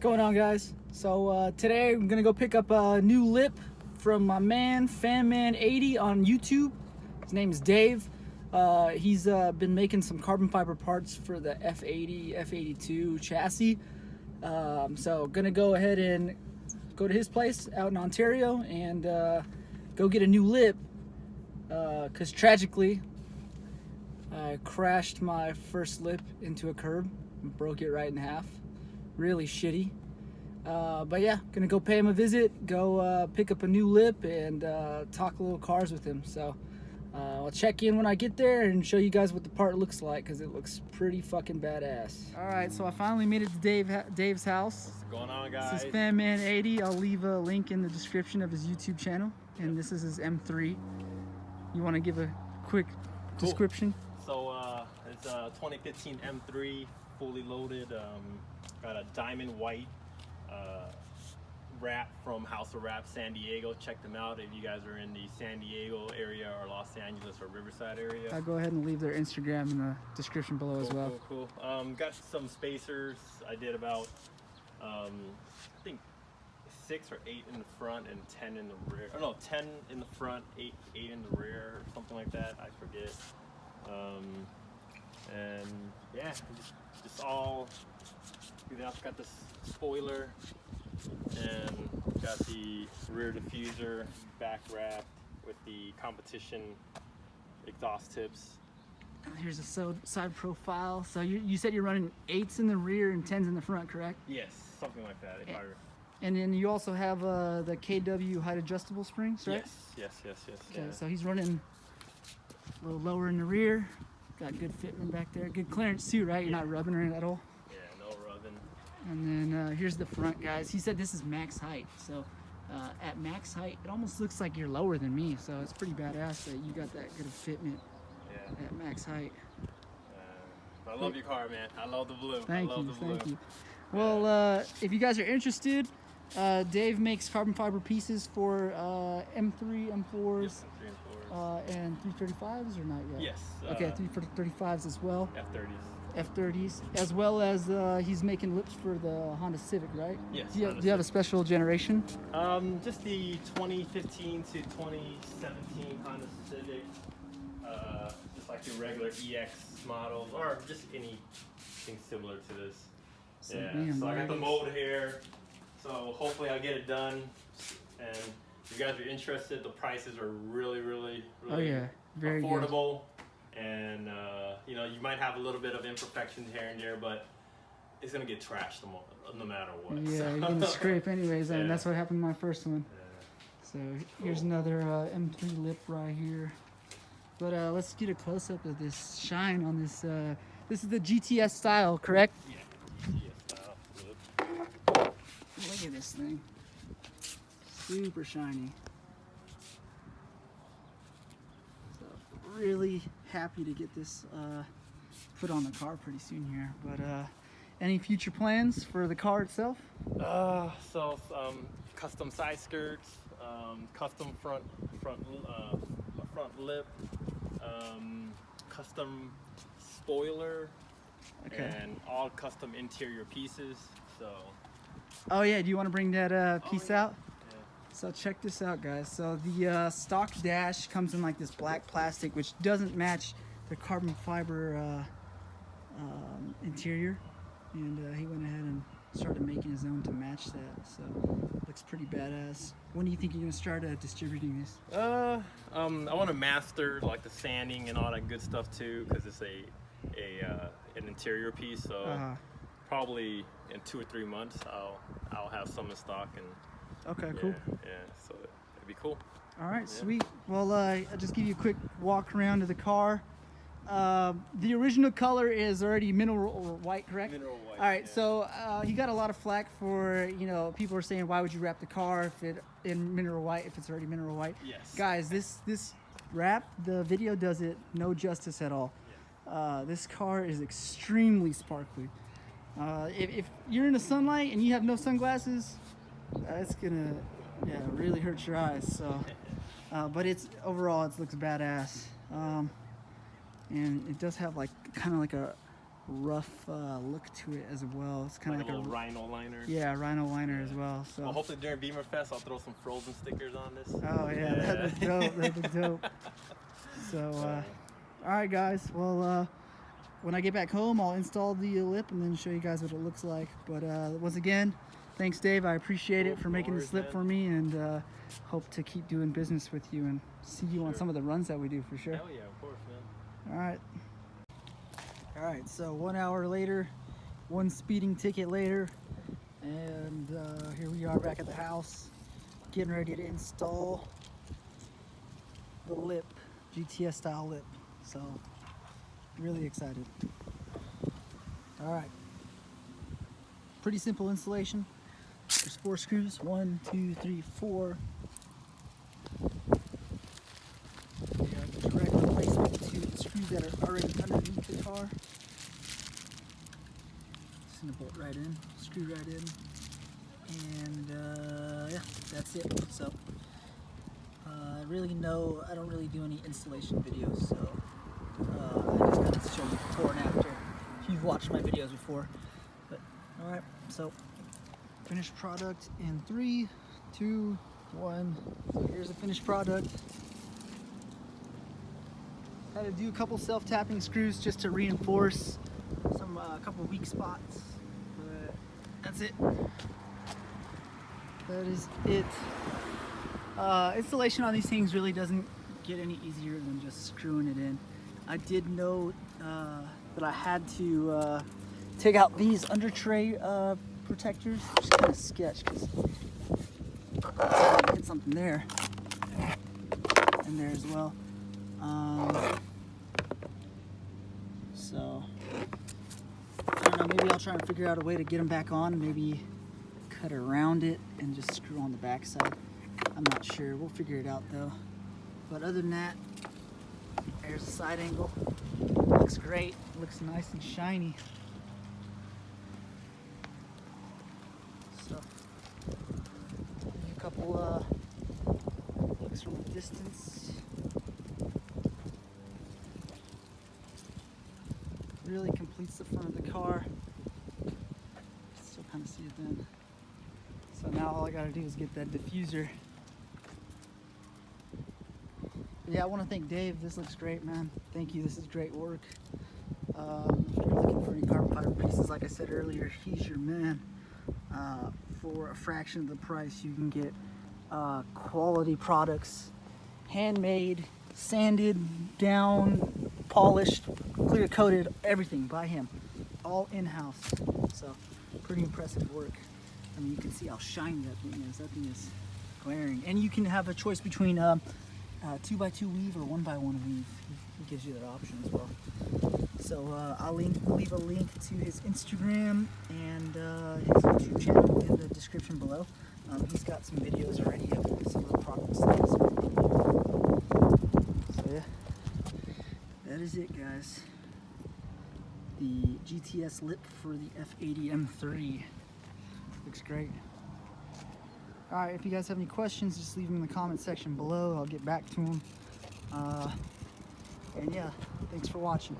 going on, guys? So today I'm gonna go pick up a new lip from my man F80 on YouTube. His name is Dave. He's been making some carbon fiber parts for the F80, F82 chassis. So gonna go ahead and go to his place out in Ontario and go get a new lip, because tragically I crashed my first lip into a curb and broke it right in half. Really shitty. But yeah, gonna go pay him a visit, go pick up a new lip, and talk a little cars with him. So I'll check in when I get there and show you guys what the part looks like, because it looks pretty fucking badass. All right, so I finally made it to Dave's house. What's going on, guys? This is F80. I'll leave a link in the description of his YouTube channel, and this is his M3. You want to give a quick description? So it's a 2015 M3, fully loaded. Got a diamond white wrap from House of Wrap San Diego. Check them out if you guys are in the San Diego area or Los Angeles or Riverside area. I'll go ahead and leave their Instagram in the description below as well. Cool. Got some spacers. I did about I think 6 or 8 in the front and 10 in the rear. Oh no, 10 in the front, 8 in the rear, or something like that. I forget. And yeah, just all. I've got this spoiler and got the rear diffuser back wrapped with the competition exhaust tips. Here's a side profile. So you said you're running 8s in the rear and 10s in the front, correct? Yes, something like that. And then you also have the KW height adjustable springs, right? Yes. Okay, so he's running a little lower in the rear. Got good fitment back there. Good clearance too, right? You're not rubbing her at all? Yeah, no rubbing. And then here's the front, guys. He said this is max height. So at max height, it almost looks like you're lower than me. So it's pretty badass that you got that good of fitment at max height. I love your car, man. I love the blue. Thank you. Well, if you guys are interested, Dave makes carbon fiber pieces for M3, M4s, Yes, and 335s or not yet? Yes. Okay, 335s as well. F30s. As well as he's making lips for the Honda Civic, right? Yes. Do you have a special generation? Just the 2015 to 2017 Honda Civic, just like your regular EX models, or just anything similar to this. So I got the mold here, so hopefully I'll get it done. And if you guys are interested, the prices are really very affordable. Good. And you know, you might have a little bit of imperfections here and there, but it's gonna get trashed no matter what. Yeah, so. you're gonna scrape anyways, and that's what happened to my first one. So here's another M3 lip right here. But let's get a close-up of this shine on this. This is the GTS style, correct? Yeah, GTS style lip. Look at this thing. Super shiny. So really happy to get this put on the car pretty soon here. But any future plans for the car itself? Custom side skirts, custom front lip, custom spoiler, and all custom interior pieces. So. Oh yeah, do you want to bring that piece out? Yeah. So check this out, guys. So the stock dash comes in like this black plastic, which doesn't match the carbon fiber interior, and he went ahead and started making his own to match that. So looks pretty badass. When do you think you're gonna start distributing this? I want to master like the sanding and all that good stuff too, because it's an interior piece. So probably in 2 or 3 months, I'll have some in stock. And okay, cool. Yeah, so it'd be cool. All right, sweet. Well, I'll just give you a quick walk around to the car. The original color is already mineral white, correct? Mineral white. All right, so he got a lot of flack for, people are saying, why would you wrap the car if it in mineral white if it's already mineral white? Yes. Guys, this wrap, the video does it no justice at all. This car is extremely sparkly. If you're in the sunlight and you have no sunglasses, it's gonna really hurt your eyes. So, but overall it looks badass. And it does have like kind of like a rough look to it as well. It's kind of like like a little rhino liner. Yeah, rhino liner as well. So well, hopefully during Beamer Fest I'll throw some Frozen stickers on this. Oh yeah, that'd be dope. That'd be dope. So all right guys, well when I get back home I'll install the lip and then show you guys what it looks like. But once again, thanks Dave, I appreciate it for making this lip for me, and hope to keep doing business with you and see you on some of the runs that we do for sure. Hell yeah, of course, man. All right, so 1 hour later, one speeding ticket later, and here we are back at the house getting ready to install the lip, GTS style lip. So really excited. All right, pretty simple installation. There's 4 screws, 1, 2, 3, 4. We have direct replacement to the screws that are already underneath the car. Just gonna bolt right in, screw right in, and yeah, that's it. So I don't really do any installation videos, so I just got to show you before and after if you've watched my videos before. But all right, so finished product in 3, 2, 1. So here's the finished product. Had to do a couple self-tapping screws just to reinforce some couple weak spots, but that's it. That is it. Installation on these things really doesn't get any easier than just screwing it in. I did note that I had to take out these under tray protectors, which is kind of sketch because I hit something there and there as well. So I don't know, maybe I'll try and figure out a way to get them back on, maybe cut around it and just screw on the back side. I'm not sure, we'll figure it out though. But other than that, there's the side angle. Looks great, looks nice and shiny. So a couple looks from a distance. Really completes the front of the car. Still kind of see it then. So now all I gotta do is get that diffuser. But yeah, I want to thank Dave. This looks great, man. Thank you. This is great work. If you're looking for any carbon fiber pieces, like I said earlier, he's your man. For a fraction of the price, you can get quality products, handmade, sanded down, polished, clear coated, everything by him, all in-house. So pretty impressive work. I mean, you can see how shiny that thing is. That thing is glaring. And you can have a choice between 2x2 weave or 1x1 weave. He gives you that option as well. So I'll leave a link to his Instagram and his YouTube channel in the description below. He's got some videos already of some of the products that he's making. So yeah, that is it, guys. The GTS lip for the F80 M3. Looks great. Alright, if you guys have any questions, just leave them in the comment section below. I'll get back to them. And yeah, thanks for watching.